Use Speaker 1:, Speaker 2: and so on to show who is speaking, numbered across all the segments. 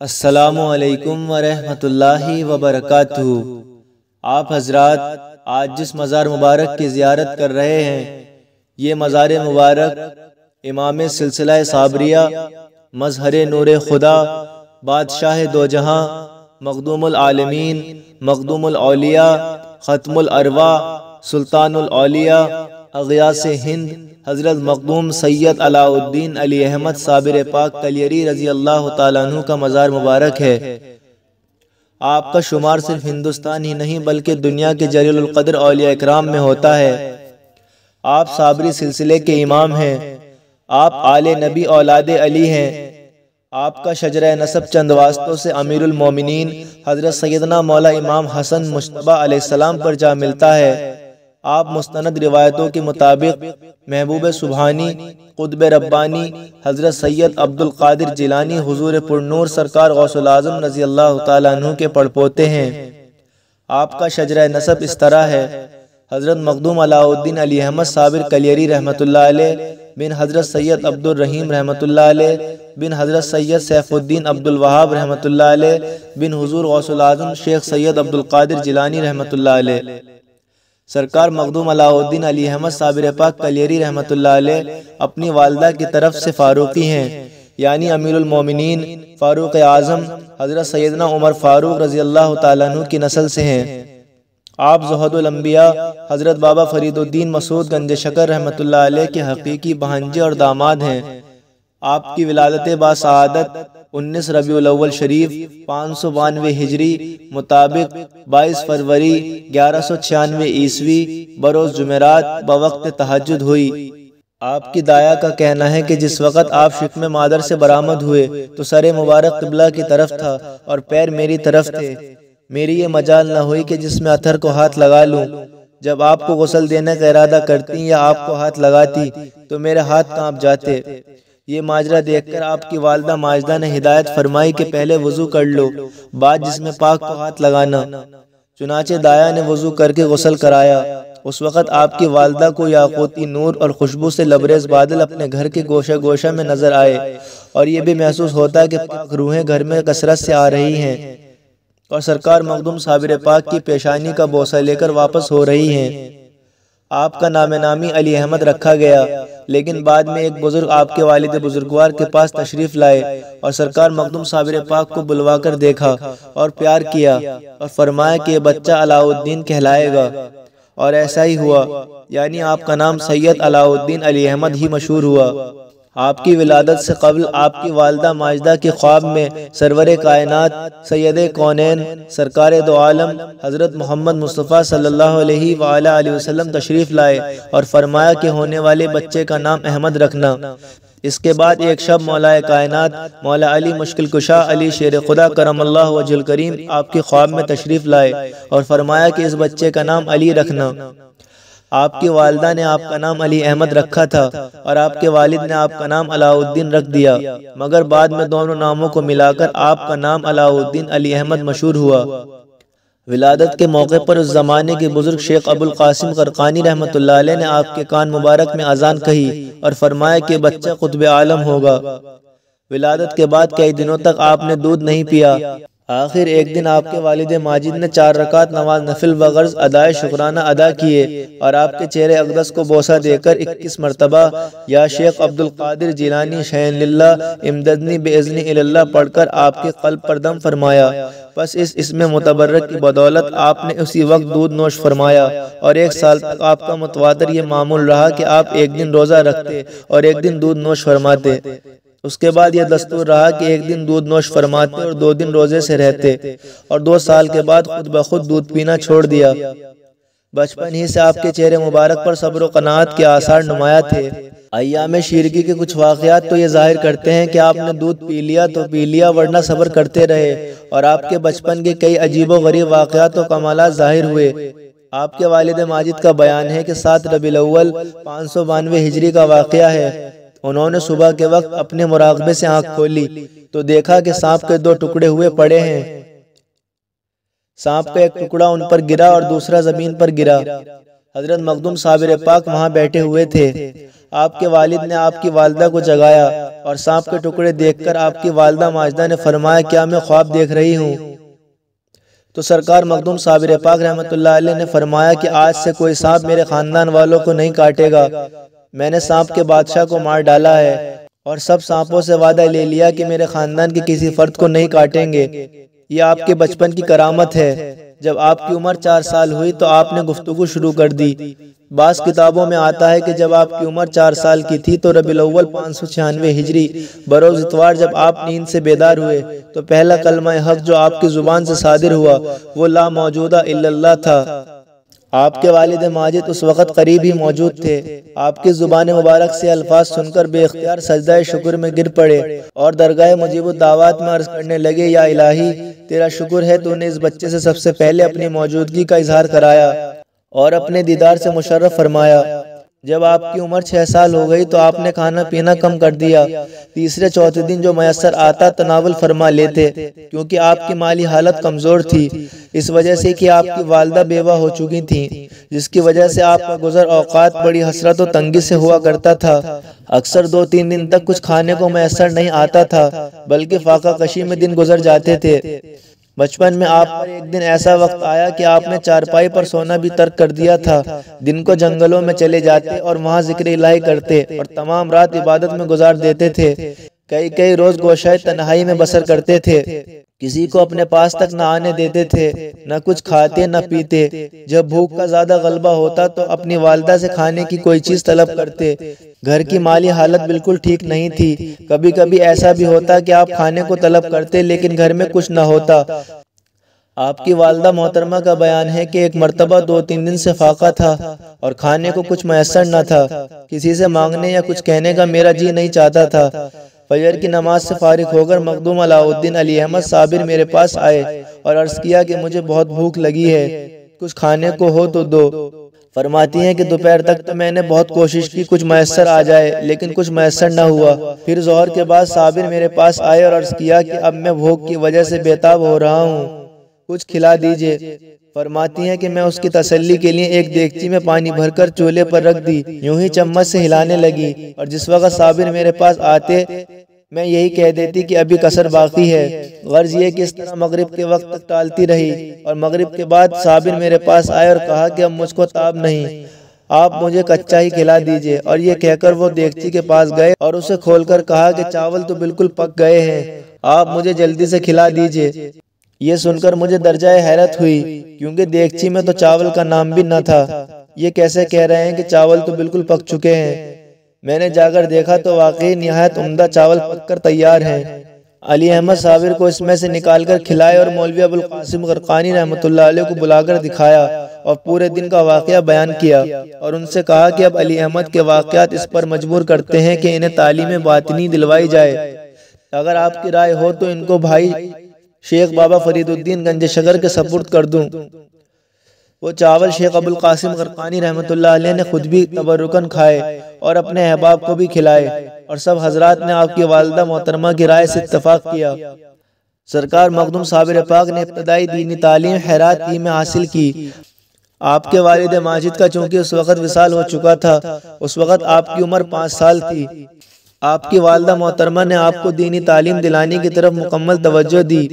Speaker 1: السلام علیکم ورحمۃ اللہ وبرکاتہ۔ آپ حضرات آج جس مزار مبارک کی زیارت کر رہے ہیں، یہ مزار مبارک امام سلسلہ صابریہ، مظہر نور خدا، بادشاہ دو جہاں، مخدوم العالمین، مخدوم الاولیاء، ختم الارواح، سلطان الاولیاء، اغیاث ہند، حضرت مخدوم سید علاء الدین علی احمد صابر پاک کلیری رضی اللہ تعالیٰ عنہ کا مزار مبارک ہے۔ آپ کا شمار صرف ہندوستان ہی نہیں بلکہ دنیا کے جلیل القدر اولیاء اکرام میں ہوتا ہے۔ آپ صابری سلسلے کے امام ہیں۔ آپ آل نبی اولاد علی ہیں۔ آپ کا شجرہ نسب چند واسطوں سے امیر المومنین حضرت سیدنا مولا امام حسن مجتبیٰ علیہ السلام پر جا ملتا ہے۔ آپ مستند روایتوں کے مطابق محبوب سبحانی، قطب ربانی حضرت سید عبد القادر جیلانی حضور پرنور سرکار غوث العظم رضی اللہ تعالیٰ عنہ کے پڑپوتے ہیں۔ آپ کا شجرہ نسب اس طرح ہے: حضرت مخدوم علاء الدین علی احمد صابر کلیری رحمۃ اللہ علیہ بن حضرت سید عبد الرحیم رحمۃ اللہ علیہ بن حضرت سید سیف الدین عبد الوہاب رحمۃ اللہ علیہ بن حضور غوث العظم شیخ سید عبد القادر جیلانی رحمۃ اللہ علیہ۔ سرکار مخدوم علاء الدین علی احمد صابر پاک کلیری رحمۃ اللہ علیہ اپنی والدہ کی طرف سے فاروقی ہیں، یعنی امیر المومنین فاروق اعظم حضرت سیدنا عمر فاروق رضی اللہ تعالیٰ عنہ کی نسل سے ہیں۔ آپ زہد الانبیاء حضرت بابا فرید الدین مسعود گنج شکر رحمۃ اللہ علیہ کے حقیقی بھانجے اور داماد ہیں۔ آپ کی ولادت باسعادت 19 ربیع الاول شریف 592 ہجری مطابق 22 فروری 1196 عیسوی بروز جمعرات بوقت تہجد ہوئی۔ آپ کی دایا کا کہنا ہے کہ جس وقت آپ شکم مادر سے برآمد ہوئے تو سر مبارک قبلہ کی طرف تھا اور پیر میری طرف تھے۔ میری یہ مجال نہ ہوئی کہ جس میں اتھر کو ہاتھ لگا لوں۔ جب آپ کو غسل دینے کا ارادہ کرتی یا آپ کو ہاتھ لگاتی تو میرے ہاتھ کانپ جاتے۔ یہ ماجرا دیکھ کر آپ کی والدہ ماجدہ نے ہدایت فرمائی کہ پہلے وضو کر لو، بعد جس میں پاک کو ہاتھ لگانا۔ چنانچہ دایا نے وضو کر کے غسل کرایا۔ اس وقت آپ کی والدہ کو یاقوتی نور اور خوشبو سے لبریز بادل اپنے گھر کے گوشہ گوشہ میں نظر آئے، اور یہ بھی محسوس ہوتا کہ پاک روحیں گھر میں کثرت سے آ رہی ہیں اور سرکار مخدوم صابر پاک کی پیشانی کا بوسہ لے کر واپس ہو رہی ہیں۔ آپ کا نام نامی علی احمد رکھا گیا، لیکن بعد میں ایک بزرگ آپ کے والد بزرگوار کے پاس تشریف لائے اور سرکار مخدوم صابر پاک کو بلوا کر دیکھا اور پیار کیا اور فرمایا کہ یہ بچہ علاء الدین کہلائے گا، اور ایسا ہی ہوا، یعنی آپ کا نام سید علاء الدین علی احمد ہی مشہور ہوا۔ آپ کی ولادت سے قبل آپ کی والدہ ماجدہ کے خواب میں سرور کائنات سید کونین سرکار دو عالم حضرت محمد مصطفیٰ صلی اللہ علیہ وآلہ وسلم تشریف لائے اور فرمایا کہ ہونے والے بچے کا نام احمد رکھنا۔ اس کے بعد ایک شب مولا کائنات مولا علی مشکل کشا علی شیر خدا کرم اللہ وجہ الکریم آپ کے خواب میں تشریف لائے اور فرمایا کہ اس بچے کا نام علی رکھنا۔ آپ کی والدہ نے آپ کا نام علی احمد رکھا تھا اور آپ کے والد نے آپ کا نام علاء الدین رکھ دیا، مگر بعد میں دونوں ناموں کو ملا کر آپ کا نام علاء الدین علی احمد مشہور ہوا۔ ولادت کے موقع پر اس زمانے کے بزرگ شیخ ابو القاسم قرقانی رحمۃ اللہ علیہ نے آپ کے کان مبارک میں اذان کہی اور فرمایا کہ بچہ قطب عالم ہوگا۔ ولادت کے بعد کئی دنوں تک آپ نے دودھ نہیں پیا۔ آخر ایک دن آپ کے والد ماجد نے 4 رکعت نماز نفل بغرض ادائے شکرانہ ادا کیے اور آپ کے چہرے اقدس کو بوسہ دے کر 21 مرتبہ یا شیخ عبد القادر جیلانی شیئن للہ امددنی باذن اللہ پڑھ کر آپ کے قلب پر دم فرمایا۔ بس اس اسم متبرک کی بدولت آپ نے اسی وقت دودھ نوش فرمایا، اور 1 سال تک آپ کا متواتر یہ معمول رہا کہ آپ ایک دن روزہ رکھتے اور ایک دن دودھ نوش فرماتے۔ اس کے بعد یہ دستور رہا کہ ایک دن دودھ نوش فرماتے اور 2 دن روزے سے رہتے، اور 2 سال کے بعد خود بخود دودھ پینا چھوڑ دیا۔ بچپن ہی سے آپ کے چہرے مبارک پر صبر و قناعت کے آثار نمایاں تھے۔ ایام شیرگی کے کچھ واقعات تو یہ ظاہر کرتے ہیں کہ آپ نے دودھ پی لیا تو پی لیا، ورنہ صبر کرتے رہے، اور آپ کے بچپن کے کئی عجیب و غریب واقعات و کمالات ظاہر ہوئے۔ آپ کے والد ماجد کا بیان ہے کہ 7 ربیع الاول 592 ہجری کا واقعہ ہے۔ انہوں نے صبح کے وقت اپنے مراقبے سے آنکھ کھولی تو دیکھا کہ سانپ کے 2 ٹکڑے ہوئے پڑے ہیں۔ سانپ کا ایک ٹکڑا ان پر گرا اور دوسرا زمین پر گرا۔ حضرت مخدوم صابر پاک وہاں بیٹھے ہوئے تھے۔ آپ کے والد نے آپ کی والدہ کو جگایا اور سانپ کے ٹکڑے دیکھ کر آپ کی والدہ ماجدہ نے فرمایا کیا میں خواب دیکھ رہی ہوں؟ تو سرکار مخدوم صابر پاک رحمۃ اللہ علیہ نے فرمایا کہ آج سے کوئی سانپ میرے خاندان والوں کو نہیں کاٹے گا، میں نے سانپ کے بادشاہ کو مار ڈالا ہے اور سب سانپوں سے وعدہ لے لیا کہ میرے خاندان کے کسی فرد کو نہیں کاٹیں گے۔ یہ آپ کے بچپن کی کرامت ہے۔ جب آپ کی عمر 4 سال ہوئی تو آپ نے گفتگو شروع کر دی۔ بعض کتابوں میں آتا ہے کہ جب آپ کی عمر 4 سال کی تھی تو ربیع الاول 596 ہجری بروز اتوار جب آپ نیند سے بیدار ہوئے تو پہلا کلمہ حق جو آپ کی زبان سے صادر ہوا وہ لا موجودہ الا اللہ تھا۔ آپ کے والد ماجد اس وقت قریب ہی موجود تھے۔ آپ کی زبان مبارک سے الفاظ سن کر بے اختیار سجدہ شکر میں گر پڑے اور درگاہ مجیب الدعوات میں عرض کرنے لگے یا الہی تیرا شکر ہے تو نے اس بچے سے سب سے پہلے اپنی موجودگی کا اظہار کرایا اور اپنے دیدار سے مشرف فرمایا۔ جب آپ کی عمر 6 سال ہو گئی تو آپ نے کھانا پینا کم کر دیا۔ تیسرے چوتھے دن جو میسر آتا تناول فرما لیتے کیونکہ آپ کی مالی حالت کمزور تھی، اس وجہ سے کہ آپ کی والدہ بیوہ ہو چکی تھیں، جس کی وجہ سے آپ کا گزر اوقات بڑی حسرت و تنگی سے ہوا کرتا تھا۔ اکثر 2-3 دن تک کچھ کھانے کو میسر نہیں آتا تھا بلکہ فاقہ کشی میں دن گزر جاتے تھے۔ بچپن میں آپ پر ایک دن ایسا وقت آیا کہ آپ نے چارپائی پر سونا بھی ترک کر دیا تھا۔ دن کو جنگلوں میں چلے جاتے اور وہاں ذکر الہی کرتے اور تمام رات عبادت میں گزار دیتے تھے۔ کئی روز گوشۂ تنہائی میں بسر کرتے تھے، کسی کو اپنے پاس تک نہ آنے دیتے تھے، نہ کچھ کھاتے نہ پیتے۔ جب بھوک کا زیادہ غلبہ ہوتا تو اپنی والدہ سے کھانے کی کوئی چیز طلب کرتے۔ گھر کی مالی حالت بالکل ٹھیک نہیں تھی، کبھی کبھی ایسا بھی ہوتا کہ آپ کھانے کو طلب کرتے لیکن گھر میں کچھ نہ ہوتا۔ آپ کی والدہ محترمہ کا بیان ہے کہ ایک مرتبہ 2-3 دن سے فاقہ تھا اور کھانے کو کچھ میسر نہ تھا۔ کسی سے مانگنے یا کچھ کہنے کا میرا جی نہیں چاہتا تھا۔ فجر کی نماز سے فارغ ہو کر مخدوم علاء الدین علی احمد صابر میرے پاس آئے اور عرض کیا کہ مجھے بہت بھوک لگی ہے، کچھ کھانے کو ہو تو دو۔ فرماتی ہیں کہ دوپہر تک تو میں نے بہت کوشش کی کچھ میسر آ جائے لیکن کچھ میسر نہ ہوا۔ پھر ظہر کے بعد صابر میرے پاس آئے اور عرض کیا کہ اب میں بھوک کی وجہ سے بیتاب ہو رہا ہوں، کچھ کھلا دیجئے۔ فرماتی ہیں کہ میں اس کی تسلی کے لیے ایک دیگچی میں پانی بھر کر چولہے پر رکھ دی، یوں ہی چمچ سے ہلانے لگی اور جس وقت صابر میرے پاس آتے میں یہی کہہ دیتی کہ ابھی کسر باقی ہے۔ غرض یہ کہ اس طرح مغرب کے وقت تک ٹالتی رہی اور مغرب کے بعد صابر میرے پاس آئے اور کہا کہ اب مجھ کو تاب نہیں، آپ مجھے کچا ہی کھلا دیجئے، اور یہ کہہ کر وہ دیگچی کے پاس گئے اور اسے کھول کر کہا کہ چاول تو بالکل پک گئے ہیں، آپ مجھے جلدی سے کھلا دیجئے۔ یہ سن کر مجھے درجہ حیرت ہوئی کیونکہ دیگچی میں تو چاول کا نام بھی نہ تھا۔ یہ کیسے کہہ رہے ہیں کہ چاول تو بالکل پک چکے ہیں؟ میں نے جا کر دیکھا تو واقعی نہایت عمدہ چاول پک کر تیار ہیں۔ علی احمد صابر کو اس میں سے نکال کر کھلائے اور مولوی ابوالقاسم غرقانی رحمۃ اللہ علیہ کو بلا کر دکھایا اور پورے دن کا واقعہ بیان کیا اور ان سے کہا کہ اب علی احمد کے واقعات اس پر مجبور کرتے ہیں کہ انہیں تعلیم باطنی دلوائی جائے۔ اگر آپ کی رائے ہو تو ان کو بھائی شیخ بابا فرید الدین گنج شکر کے سپرد کر دوں۔ وہ چاول شیخ ابوالقاسم غرقانی رحمۃ اللہ علیہ نے خود بھی تبرکن کھائے اور اپنے احباب کو بھی کھلائے اور سب حضرات نے آپ کی والدہ محترمہ کی رائے سے اتفاق کیا۔ سرکار مخدوم صابر پاک نے ابتدائی دینی تعلیم ہرات ہی میں حاصل کی۔ آپ کے والد ماجد کا چونکہ اس وقت وصال ہو چکا تھا، اس وقت آپ کی عمر 5 سال تھی۔ آپ کی والدہ محترمہ نے آپ کو دینی تعلیم دلانے کی طرف مکمل توجہ دی۔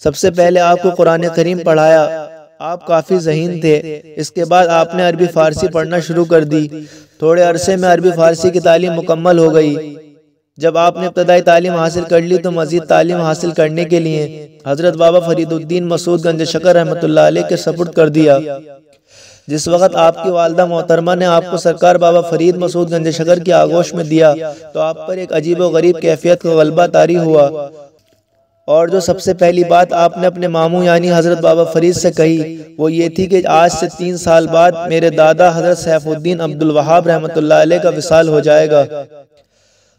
Speaker 1: سب سے پہلے آپ کو قرآن کریم پڑھایا۔ آپ کافی ذہین تھے۔ اس کے بعد آپ نے عربی فارسی پڑھنا شروع کر دی۔ تھوڑے عرصے میں عربی فارسی کی تعلیم مکمل ہو گئی۔ جب آپ نے ابتدائی تعلیم حاصل کر لی تو مزید تعلیم حاصل کرنے کے لیے حضرت بابا فرید الدین مسعود گنج شکر رحمۃ اللہ علیہ کے سپرد کر دیا۔ جس وقت آپ کی والدہ محترمہ نے آپ کو سرکار بابا فرید مسعود گنج شکر کی آغوش میں دیا تو آپ پر ایک عجیب و غریب کیفیت کا غلبہ طاری ہوا، اور جو سب سے پہلی بات آپ نے اپنے ماموں یعنی حضرت بابا فرید سے کہی وہ یہ تھی کہ آج سے 3 سال بعد میرے دادا حضرت سیف الدین عبدالوہاب رحمۃ اللہ علیہ کا وصال ہو جائے گا۔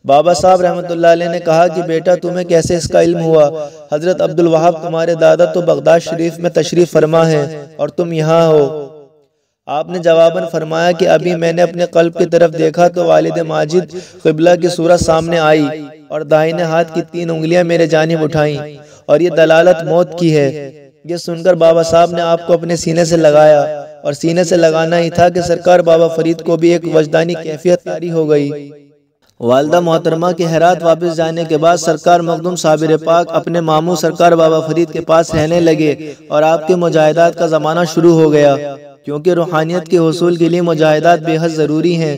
Speaker 1: بابا صاحب رحمۃ اللہ علیہ نے کہا کہ بیٹا تمہیں کیسے اس کا علم ہوا؟ حضرت عبدالوہاب تمہارے دادا تو بغداد شریف میں تشریف فرما ہیں اور تم یہاں ہو۔ آپ نے جواباً فرمایا کہ ابھی میں نے اپنے قلب کی طرف دیکھا تو والد ماجد قبلہ کی صورت سامنے آئی اور دائیں ہاتھ کی 3 انگلیاں میرے جانب اٹھائیں اور یہ دلالت موت کی ہے۔ یہ سن کر بابا صاحب نے آپ کو اپنے سینے سے لگایا اور سینے سے لگانا ہی تھا کہ سرکار بابا فرید کو بھی ایک وجدانی کیفیت طاری ہو گئی۔ والدہ محترمہ کے ہرات واپس جانے کے بعد سرکار مخدوم صابر پاک اپنے ماموں سرکار بابا فرید کے پاس رہنے لگے اور آپ کے مجاہدات کا زمانہ شروع ہو گیا، کیونکہ روحانیت کے حصول کے لیے مجاہدات بے حد ضروری ہیں۔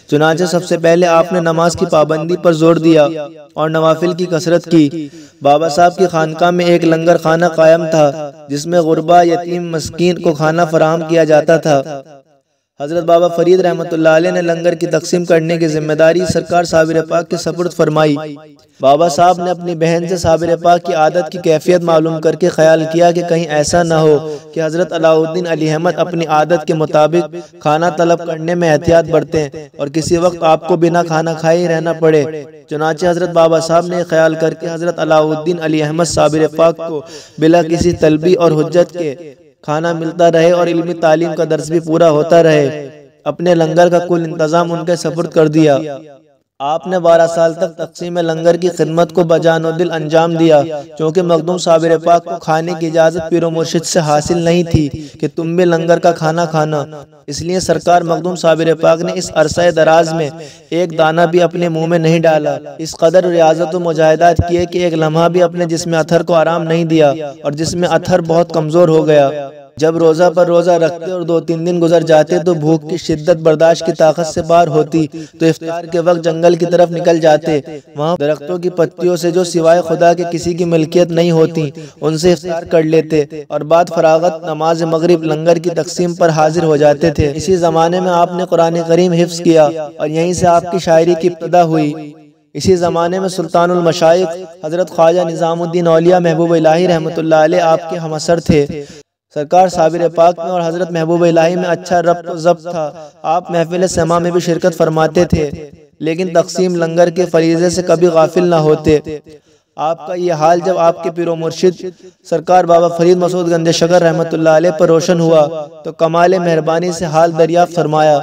Speaker 1: چنانچہ سب سے پہلے آپ نے نماز کی پابندی پر زور دیا اور نوافل کی کثرت کی۔ بابا صاحب کی خانقاہ میں ایک لنگر خانہ قائم تھا جس میں غربا، یتیم، مسکین کو کھانا فراہم کیا جاتا تھا۔ حضرت بابا فرید رحمۃ اللہ علیہ نے لنگر کی تقسیم کرنے کی ذمہ داری سرکار صابر پاک کے سپرد فرمائی۔ بابا صاحب نے اپنی بہن سے صابر پاک کی عادت کی کیفیت معلوم کر کے خیال کیا کہ کہیں ایسا نہ ہو کہ حضرت علاؤالدین علی احمد اپنی عادت کے مطابق کھانا طلب کرنے میں احتیاط برتیں اور کسی وقت آپ کو بنا کھانا کھائے ہی رہنا پڑے۔ چنانچہ حضرت بابا صاحب نے خیال کر کے حضرت علاؤالدین علی احمد صابر پاک کو بلا کسی طلبی اور حجت کے کھانا ملتا رہے اور علمی تعلیم کا درس بھی پورا ہوتا رہے، اپنے لنگر کا کل انتظام ان کے سپرد کر دیا۔ آپ نے 12 سال تک تقسیم لنگر کی خدمت کو بجان و دل انجام دیا، چونکہ مخدوم صابر پاک کو کھانے کی اجازت پیر و مرشد سے حاصل نہیں تھی کہ تم بھی لنگر کا کھانا کھانا، اس لیے سرکار مخدوم صابر پاک نے اس عرصہ دراز میں ایک دانہ بھی اپنے منہ میں نہیں ڈالا۔ اس قدر ریاضت و مجاہدات کیے کہ ایک لمحہ بھی اپنے جسم اتھر کو آرام نہیں دیا اور جسم اتھر بہت کمزور ہو گیا۔ جب روزہ پر روزہ رکھتے اور 2-3 دن گزر جاتے تو بھوک کی شدت برداشت کی طاقت سے باہر ہوتی تو افطار کے وقت جنگل کی طرف نکل جاتے، وہاں درختوں کی پتیوں سے جو سوائے خدا کے کسی کی ملکیت نہیں ہوتی ان سے افطار کر لیتے اور بعد فراغت نماز مغرب لنگر کی تقسیم پر حاضر ہو جاتے تھے۔ اسی زمانے میں آپ نے قرآن کریم حفظ کیا اور یہیں سے آپ کی شاعری کی ابتدا ہوئی۔ اسی زمانے میں سلطان المشائخ حضرت خواجہ نظام الدین اولیاء محبوب الہی رحمۃ اللہ علیہ آپ کے ہمسر تھے۔ سرکار صابر پاک میں اور حضرت محبوب الہی میں اچھا ربط و ضبط تھا۔ آپ محفل سما میں بھی شرکت فرماتے تھے، لیکن تقسیم لنگر کے فریضے سے کبھی غافل نہ ہوتے۔ آپ کا یہ حال جب آپ کے پیر و مرشد سرکار بابا فرید مسعود گنج شکر رحمۃ اللہ علیہ پر روشن ہوا تو کمال مہربانی سے حال دریافت فرمایا۔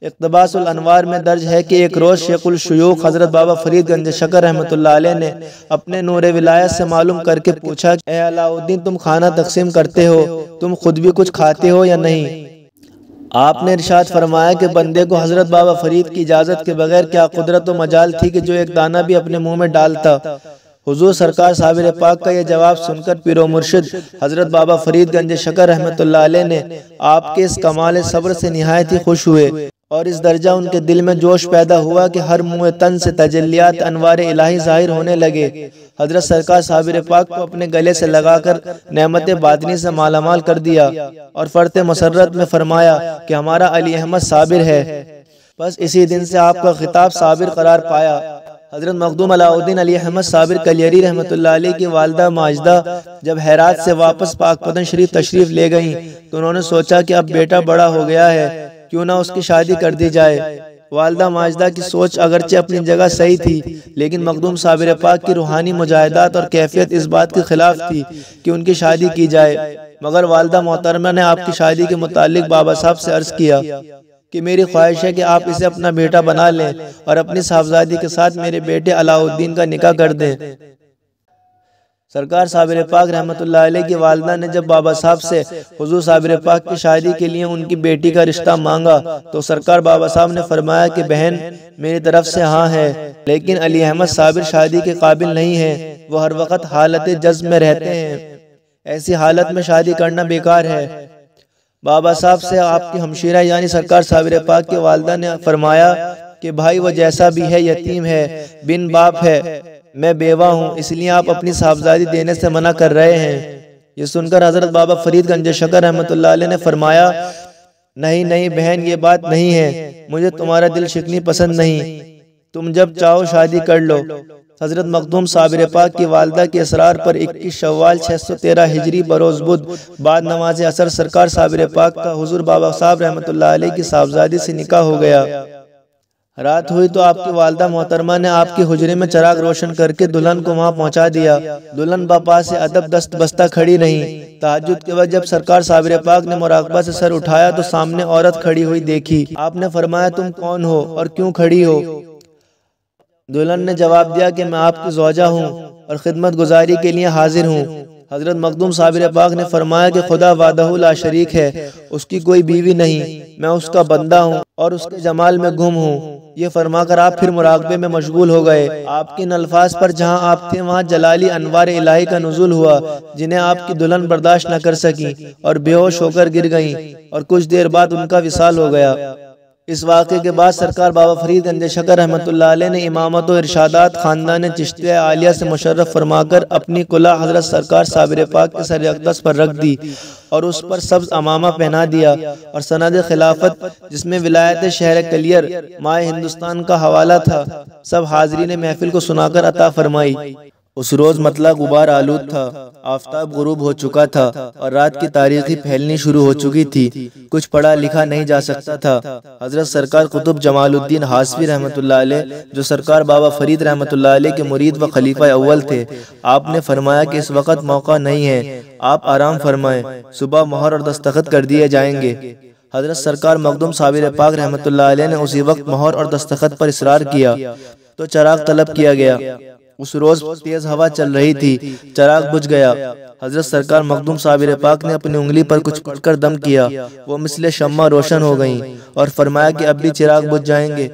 Speaker 1: اقتباس الانوار میں درج ہے کہ ایک روز شیخ الشیوخ حضرت بابا فرید گنج شکر رحمۃ اللہ علیہ نے اپنے نور ولایت سے معلوم کر کے پوچھا کہ اے علاؤالدین، تم کھانا تقسیم کرتے ہو، تم خود بھی کچھ کھاتے ہو یا نہیں؟ آپ نے ارشاد فرمایا کہ بندے کو حضرت بابا فرید کی اجازت کے بغیر کیا قدرت و مجال تھی کہ جو ایک دانہ بھی اپنے منہ میں ڈالتا۔ حضور سرکار صابر پاک کا یہ جواب سن کر پیر و مرشد حضرت بابا فرید گنج شکر رحمۃ اللہ علیہ نے آپ کے اس کمال صبر سے نہایت ہی خوش ہوئے اور اس درجہ ان کے دل میں جوش پیدا ہوا کہ ہر منہ تن سے تجلیات انوار الہی ظاہر ہونے لگے۔ حضرت سرکار صابر پاک کو اپنے گلے سے لگا کر نعمت باطنی سے مالا مال کر دیا اور فرت مسرت میں فرمایا کہ ہمارا علی احمد صابر ہے۔ بس اسی دن سے آپ کا خطاب صابر قرار پایا۔ حضرت مخدوم علاؤالدین علی احمد صابر کلیری رحمۃ اللہ علیہ کی والدہ ماجدہ جب ہرات سے واپس پاک پتن شریف تشریف لے گئیں تو انہوں نے سوچا کہ اب بیٹا بڑا ہو گیا ہے، کیوں نہ اس کی شادی کر دی جائے۔ والدہ ماجدہ کی سوچ اگرچہ اپنی جگہ صحیح تھی، لیکن مخدوم صابر پاک کی روحانی مجاہدات اور کیفیت اس بات کے خلاف تھی کہ ان کی شادی کی جائے۔ مگر والدہ محترمہ نے آپ کی شادی کے متعلق بابا صاحب سے عرض کیا کہ میری خواہش ہے کہ آپ اسے اپنا بیٹا بنا لیں اور اپنی صاحبزادی کے ساتھ میرے بیٹے علاؤالدین کا نکاح کر دیں۔ سرکار صابر پاک رحمۃ اللہ علیہ کی والدہ نے جب بابا صاحب سے حضور صابر پاک کی شادی کے لیے ان کی بیٹی کا رشتہ مانگا تو سرکار بابا صاحب نے فرمایا کہ بہن، میری طرف سے ہاں ہے، لیکن علی احمد صابر شادی کے قابل نہیں ہے، وہ ہر وقت حالت جذب میں رہتے ہیں، ایسی حالت میں شادی کرنا بیکار ہے۔ بابا صاحب سے آپ کی ہمشیرہ یعنی سرکار صابر پاک کی والدہ نے فرمایا کہ بھائی وہ جیسا بھی ہے یتیم ہے، بن باپ ہے، میں بیوہ ہوں، اس لیے آپ اپنی صاحبزادی دینے سے منع کر رہے ہیں۔ یہ سن کر حضرت بابا فرید گنج شکر رحمۃ اللہ علیہ نے فرمایا، نہیں نہیں بہن، یہ بات نہیں ہے، مجھے تمہارا دل شکنی پسند نہیں، تم جب چاہو شادی کر لو۔ حضرت مخدوم صابر پاک کی والدہ کے اصرار پر 21 شوال 613 ہجری بروز بدھ بعد نماز عصر سرکار صابر پاک کا حضور بابا صاحب رحمۃ اللہ علیہ کی صاحبزادی سے نکاح ہو گیا۔ رات ہوئی تو آپ کی والدہ محترمہ نے آپ کی حجرے میں چراغ روشن کر کے دلہن کو وہاں پہنچا دیا۔ دلہن باپا سے ادب دست بستہ کھڑی رہی۔ تہجد کے وقت جب سرکار صابر پاک نے مراقبہ سے سر اٹھایا تو سامنے عورت کھڑی ہوئی دیکھی۔ آپ نے فرمایا، تم کون ہو اور کیوں کھڑی ہو؟ دلہن نے جواب دیا کہ میں آپ کی زوجہ ہوں اور خدمت گزاری کے لیے حاضر ہوں۔ حضرت مخدوم صابر پاک نے فرمایا کہ خدا وحدہ لا شریک ہے، اس کی کوئی بیوی نہیں، میں اس کا بندہ ہوں اور اس کے جمال میں گم ہوں۔ یہ فرما کر آپ پھر مراقبے میں مشغول ہو گئے۔ آپ کے ان الفاظ پر جہاں آپ تھے وہاں جلالی انوار الہی کا نزول ہوا، جنہیں آپ کی دلہن برداشت نہ کر سکیں اور بے ہوش ہو کر گر گئیں، اور کچھ دیر بعد ان کا وصال ہو گیا۔ اس واقعے کے بعد سرکار بابا فرید گنج شکر رحمۃ اللہ علیہ نے امامت و ارشادات خاندان چشتیہ عالیہ سے مشرف فرما کر اپنی کلہ حضرت سرکار صابر پاک کے سر اقدس پر رکھ دی اور اس پر سبز امامہ پہنا دیا، اور سند خلافت جس میں ولایت شہر کلیر مائع ہندوستان کا حوالہ تھا، سب حاضرین محفل کو سنا کر عطا فرمائی۔ اس روز مطلع غبار آلود تھا، آفتاب غروب ہو چکا تھا اور رات کی تاریخی پھیلنی شروع ہو چکی تھی، کچھ پڑھا لکھا نہیں جا سکتا تھا۔ حضرت سرکار قطب جمال الدین حاصفی رحمۃ اللہ علیہ، جو سرکار بابا فرید رحمۃ اللہ علیہ کے مرید و خلیفہ اول تھے، آپ نے فرمایا کہ اس وقت موقع نہیں ہے، آپ آرام فرمائیں، صبح مہر اور دستخط کر دیے جائیں گے۔ حضرت سرکار مخدوم صابر پاک رحمۃ اللہ علیہ نے اسی وقت مہر اور دستخط پر اصرار کیا تو چراغ طلب کیا گیا۔ اس روز تیز ہوا چل رہی تھی، چراغ بجھ گیا۔ حضرت سرکار مخدوم صابر پاک نے اپنی انگلی پر کچھ پڑھ کر دم کیا، وہ مثل شمع روشن ہو گئیں اور فرمایا کہ اب بھی چراغ بجھ جائیں گے۔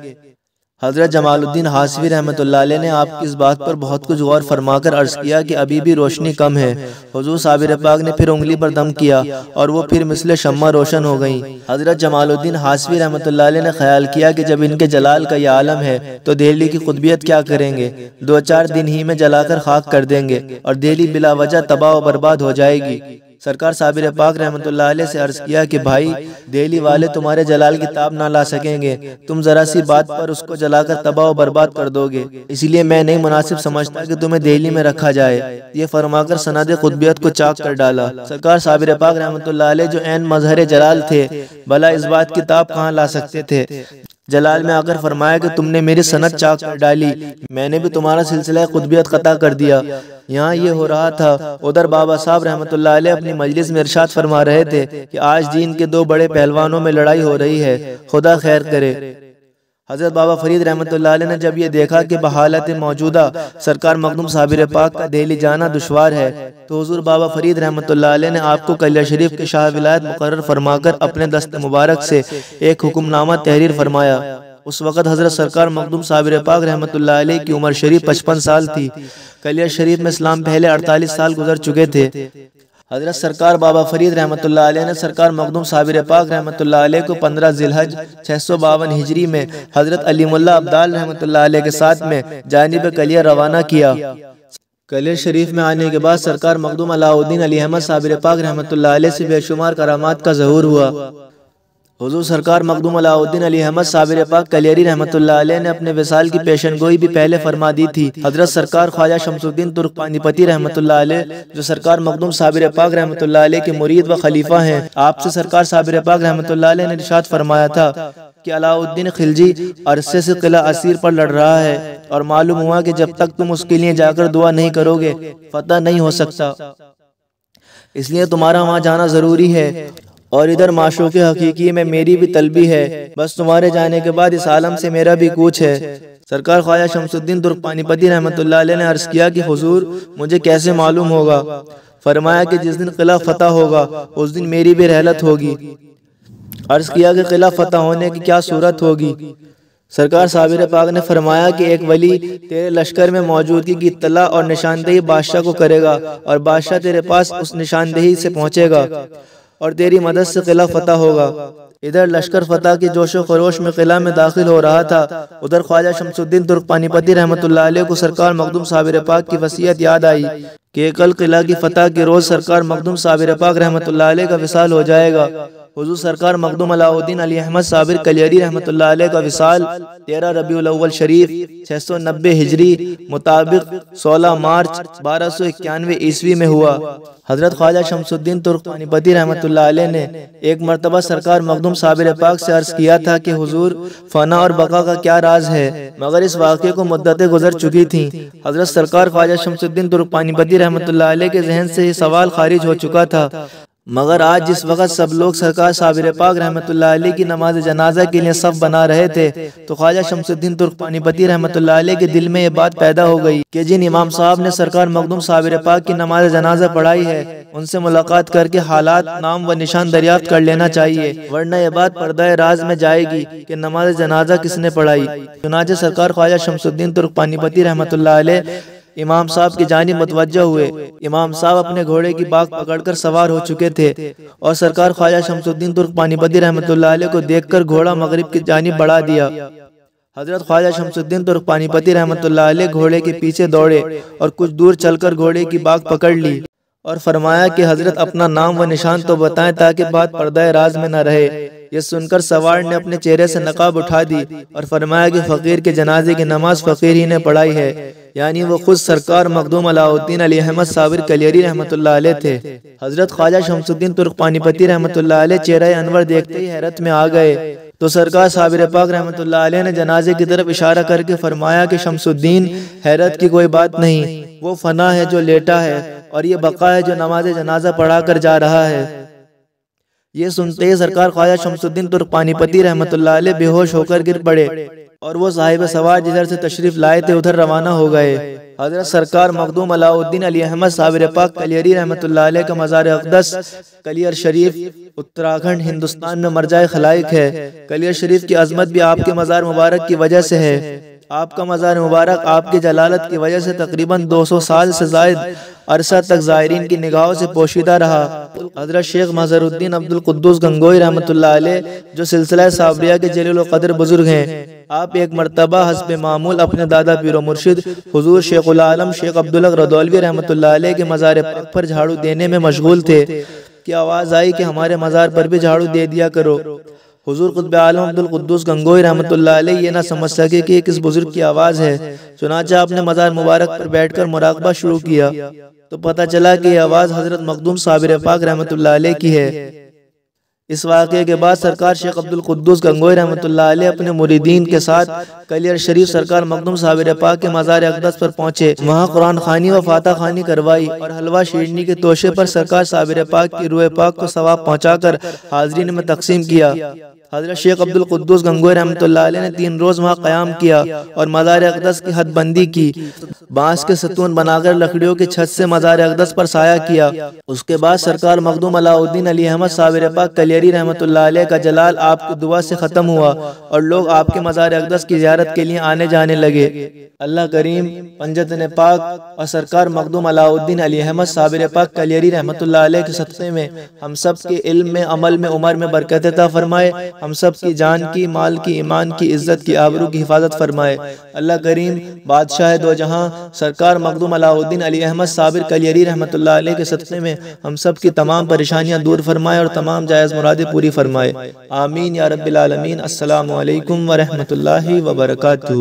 Speaker 1: حضرت جمال الدین حاصفی رحمۃ اللہ علیہ نے آپ کی اس بات پر بہت کچھ غور فرما کر عرض کیا کہ ابھی بھی روشنی کم ہے۔ حضور صابر پاک نے پھر انگلی پر دم کیا اور وہ پھر مثل شمع روشن ہو گئیں۔ حضرت جمال الدین حاصفی رحمۃ اللہ علیہ نے خیال کیا کہ جب ان کے جلال کا یہ عالم ہے تو دہلی کی قطبیت کیا کریں گے، 2-4 دن ہی میں جلا کر خاک کر دیں گے اور دہلی بلا وجہ تباہ و برباد ہو جائے گی۔ سرکار صابر پاک رحمۃ اللہ علیہ سے عرض کیا کہ بھائی، دہلی والے تمہارے جلال کی تاب نہ لا سکیں گے، تم ذرا سی بات پر اس کو جلا کر تباہ و برباد کر دو گے، اس لیے میں نہیں مناسب سمجھتا کہ تمہیں دہلی میں رکھا جائے۔ یہ فرما کر سند قطبیت کو چاک کر ڈالا۔ سرکار صابر پاک رحمۃ اللہ علیہ جو عین مظہر جلال تھے، بھلا اس بات کی تاب کہاں لا سکتے تھے؟ جلال میں آ کر فرمایا کہ تم نے میری سند چاک کر ڈالی، میں نے بھی تمہارا سلسلہ قطبیت قطع کر دیا۔ یہاں یہ ہو رہا تھا، ادھر بابا صاحب رحمۃ اللہ علیہ اپنی مجلس میں ارشاد فرما رہے تھے کہ آج دین کے 2 بڑے پہلوانوں میں لڑائی ہو رہی ہے، خدا خیر کرے۔ حضرت بابا فرید رحمۃ اللہ علیہ نے جب یہ دیکھا کہ بحالت موجودہ سرکار مخدوم صابر پاک کا دہلی جانا دشوار ہے، تو حضور بابا فرید رحمۃ اللہ علیہ نے آپ کو کلیہ شریف کے شاہ ولایت مقرر فرما کر اپنے دست مبارک سے ایک حکم نامہ تحریر فرمایا۔ اس وقت حضرت سرکار مخدوم صابر پاک رحمۃ اللہ علیہ کی عمر شریف 55 سال تھی۔ کلیہ شریف میں اسلام پہلے 48 سال گزر چکے تھے۔ حضرت سرکار بابا فرید رحمۃ اللہ علیہ نے سرکار مخدوم صابر پاک رحمۃ اللہ علیہ کو 15 ذی الحج 652 ہجری میں حضرت علیم اللہ عبدال رحمۃ اللہ علیہ کے ساتھ میں جانب کلیہ روانہ کیا۔ کلیہ شریف میں آنے کے بعد سرکار مخدوم علاء الدین علی احمد صابر پاک رحمۃ اللہ علیہ سے بے شمار کرامات کا ظہور ہوا۔ حضور سرکار مخدوم علاء الدین علی احمد صابر پاک کلیری رحمۃ اللہ علیہ نے اپنے وصال کی پیشن گوئی بھی پہلے فرما دی تھی۔ حضرت سرکار خواجہ شمس الدین ترک پانی پتی رحمۃ اللہ علیہ، جو سرکار مخدوم صابر پاک رحمۃ اللہ علیہ کے مرید و خلیفہ ہیں، آپ سے سرکار صابر پاک رحمۃ اللہ علیہ نے ارشاد فرمایا تھا کہ علاء الدین خلجی عرصے سے قلعہ اسیر پر لڑ رہا ہے اور معلوم ہوا کہ جب تک تم اس کے لیے جا کر دعا نہیں کرو گے فتح نہیں ہو سکتا، اس لیے تمہارا وہاں جانا ضروری ہے۔ اور ادھر معشوق حقیقی میں میری بھی طلبی ہے، بس تمہارے جانے کے بعد اس عالم سے میرا بھی کوچ ہے۔ سرکار خواجہ شمس الدین ترک پانی پتی رحمۃ اللہ علیہ نے عرض کیا کہ حضور مجھے کیسے معلوم ہوگا؟ فرمایا کہ جس دن قلعہ فتح ہوگا اس دن میری بھی رحلت ہوگی۔ عرض کیا کہ قلعہ فتح ہونے کی کیا صورت ہوگی؟ سرکار صابر پاک نے فرمایا کہ ایک ولی تیرے لشکر میں موجودگی کی اطلاع اور نشاندہی بادشاہ کو کرے گا اور بادشاہ تیرے پاس اس نشاندہی سے پہنچے گا اور تیری مدد سے قلعہ فتح ہوگا۔ ادھر لشکر فتح کی جوش و خروش میں قلعہ میں داخل ہو رہا تھا، ادھر خواجہ شمس الدین ترک پانی پتی رحمۃ اللہ علیہ کو سرکار مخدوم صابر پاک کی وصیت یاد آئی کہ کل قلعہ کی فتح کے روز سرکار مخدوم صابر پاک رحمۃ اللہ علیہ کا وصال ہو جائے گا۔ حضور سرکار مخدوم علاء الدین علی احمد صابر کلیری رحمۃ اللہ علیہ کا وصال 13 ربیع الاول شریف 690 ہجری مطابق 16 مارچ 1291 عیسوی میں ہوا۔ حضرت خواجہ شمس الدین ترک پانی پتی رحمۃ اللہ علیہ نے ایک مرتبہ سرکار مخدوم صابر پاک سے عرض کیا تھا کہ حضور فنا اور بقا کا کیا راز ہے، مگر اس واقعے کو مدتیں گزر چکی تھیں۔ حضرت سرکار خواجہ شمس الدین ترک پانی پتی رحمۃ اللہ علیہ کے ذہن سے یہ سوال خارج ہو چکا تھا، مگر آج جس وقت سب لوگ سرکار صابر پاک رحمۃ اللہ علیہ کی نماز جنازہ کے لیے صف بنا رہے تھے تو خواجہ شمس الدین ترک پانی پتی رحمۃ اللہ علیہ کے دل میں یہ بات پیدا ہو گئی کہ جن امام صاحب نے سرکار مخدوم صابر پاک کی نماز جنازہ پڑھائی ہے ان سے ملاقات کر کے حالات، نام و نشان دریافت کر لینا چاہیے، ورنہ یہ بات پردہ راز میں جائے گی کہ نماز جنازہ کس نے پڑھائی۔ چنانچہ سرکار خواجہ شمس الدین ترک پانی پتی رحمۃ اللہ علیہ امام صاحب کی جانب متوجہ ہوئے۔ امام صاحب اپنے گھوڑے کی باگ پکڑ کر سوار ہو چکے تھے اور سرکار خواجہ شمس الدین ترک پانی پتی رحمۃ اللہ علیہ کو دیکھ کر گھوڑا مغرب کی جانب بڑھا دیا۔ حضرت خواجہ شمس الدین ترک پانی پتی رحمۃ اللہ علیہ گھوڑے کے پیچھے دوڑے اور کچھ دور چل کر گھوڑے کی باگ پکڑ لی اور فرمایا کہ حضرت اپنا نام و نشان تو بتائیں تاکہ بات پردہ راز میں نہ رہے۔ یہ سن کر سوار نے اپنے چہرے سے نقاب اٹھا دی اور فرمایا کہ فقیر کے جنازے کی نماز فقیر ہی نے پڑھائی ہے، یعنی وہ خود سرکار مخدوم علاء الدین علی احمد صابر کلیری رحمۃ اللہ علیہ تھے۔ حضرت خواجہ شمس الدین ترک پانی پتی رحمۃ اللہ علیہ چہرہ انور دیکھتے ہی حیرت میں آ گئے تو سرکار صابر پاک رحمۃ اللہ علیہ نے جنازے کی طرف اشارہ کر کے فرمایا کہ شمس الدین، حیرت کی کوئی بات نہیں، وہ فنا ہے جو لیٹا ہے اور یہ بقا ہے جو نماز جنازہ پڑھا کر جا رہا ہے۔ یہ سنتے ہی سرکار خواجہ شمس الدین ترک پانی پتی رحمۃ اللہ علیہ بے ہوش ہو کر گر پڑے اور وہ صاحب سوار جدھر سے تشریف لائے تھے ادھر روانہ ہو گئے۔ حضرت سرکار مخدوم علاء الدین علی احمد صابر پاک کلیری رحمۃ اللہ علیہ کا مزار اقدس کلیر شریف اتراکھنڈ ہندوستان میں مرجع خلائق ہے۔ کلیر شریف کی عظمت بھی آپ کے مزار مبارک کی وجہ سے ہے۔ آپ کا مزار مبارک آپ کی جلالت کی وجہ سے تقریباً 200 سال سے زائد عرصہ تک زائرین کی نگاہوں سے پوشیدہ رہا۔ حضرت شیخ مظہر الدین عبد القدوس گنگوئی رحمۃ اللہ علیہ جو سلسلہ صابریہ کے جلیل القدر بزرگ ہیں، آپ ایک مرتبہ حسب معمول اپنے دادا پیر و مرشد حضور شیخ العالم شیخ عبداللہ ردولوی رحمۃ اللہ علیہ کے مزار پاک پر جھاڑو دینے میں مشغول تھے کہ آواز آئی کہ ہمارے مزار پر بھی جھاڑو دے دیا کرو۔ حضور قطب عالم عبد القدوس گنگوئی رحمۃ اللہ علیہ یہ نہ سمجھ سکے کہ یہ کس بزرگ کی آواز ہے، چنانچہ آپ نے مزار مبارک پر بیٹھ کر مراقبہ شروع کیا تو پتہ چلا کہ یہ آواز حضرت مخدوم صابر پاک رحمۃ اللہ علیہ کی ہے۔ اس واقعے کے بعد سرکار شیخ عبد القدوس گنگوئی رحمۃ اللہ علیہ اپنے مریدین کے ساتھ کلیر شریف سرکار مخدوم صابر پاک کے مزار اقدس پر پہنچے، وہاں قرآن خوانی و فاتح خوانی کروائی اور حلوہ شیرنی کے توشے پر سرکار صابر پاک کی روح پاک کو ثواب پہنچا کر حاضرین میں تقسیم کیا۔ حضرت شیخ عبد القدوس گنگوئی رحمۃ اللہ علیہ نے 3 روز وہاں قیام کیا اور مزار اقدس کی حد بندی کی، بانس کے ستون بنا کر لکڑیوں کی چھت سے مزار اقدس پر سایہ کیا۔ اس کے بعد سرکار مخدوم علاء الدین علی احمد صابر پاک کلیری رحمۃ اللہ علیہ کا جلال آپ کی دعا سے ختم ہوا اور لوگ آپ کے مزار اقدس کی زیارت کے لیے آنے جانے لگے۔ اللہ کریم پنجتن پاک اور سرکار مخدوم علاء الدین علی احمد صابر پاک کلیری رحمۃ اللہ علیہ کے صدقے میں ہم سب کے علم میں، عمل میں، عمر میں برکت عطا فرمائے، ہم سب کی جان کی، مال کی، ایمان کی، عزت کی، آبرو کی حفاظت فرمائے۔ اللہ کریم بادشاہ دو جہاں سرکار مخدوم علاء الدین علی احمد صابر کلیری رحمۃ اللہ علیہ کے صدقے میں ہم سب کی تمام پریشانیاں دور فرمائے اور تمام جائز مرادیں پوری فرمائے۔ آمین یا رب العالمین۔ السلام علیکم ورحمۃ اللہ وبرکاتہ۔